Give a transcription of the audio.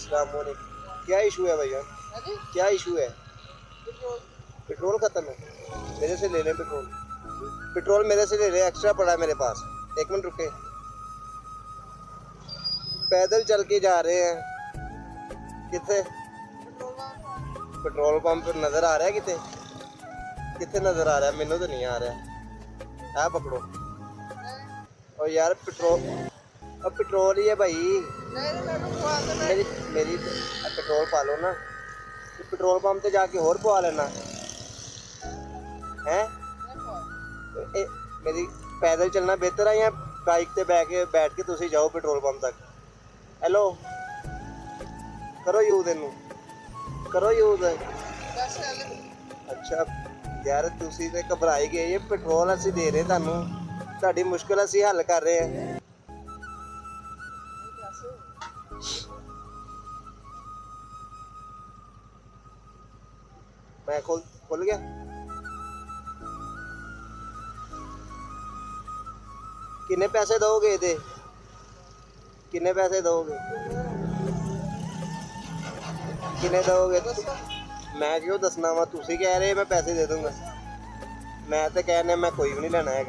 अस्सलाम वालेकुम। क्या इशू है भैया? क्या इशू है? पेट्रोल खत्म है। मेरे से ले लें पेट्रोल। पेट्रोल मेरे से ले लें, एक्स्ट्रा पड़ा है मेरे पास। एक मिनट रुके। पैदल चल के जा रहे हैं। कितने पेट्रोल पंप नजर आ रहा है? कितने कितने नजर आ रहा है? मैनू तो नहीं आ रहा है। पकड़ो। और यार पेट्रोल, अब पेट्रोल ही है भाई। मेरी मेरी पेट्रोल पा लो ना। तो पेट्रोल पंप पे जाके और पवा लेना है। मेरी पैदल चलना बेहतर है या बाइक पे बैठ के तुसी जाओ पेट्रोल पंप तक? हेलो करो यूज इनू, करो यूज। अच्छा यार तुसी ते घबराई गए। ये पेट्रोल असी दे रहे थानू, ਤੁਹਾਡੀ ਮੁਸ਼ਕਲ ਅਸੀਂ ਹੱਲ ਕਰ ਰਹੇ ਹਾਂ। मैं खुल गया। किन्ने पैसे दोगे दे? किन्ने पैसे दोगे? किन्ने दोगे? मैं क्यों दसना वा? तुसी कह रहे मैं पैसे दे दूंगा। मैं तो कहने मैं कोई भी नहीं लेना है।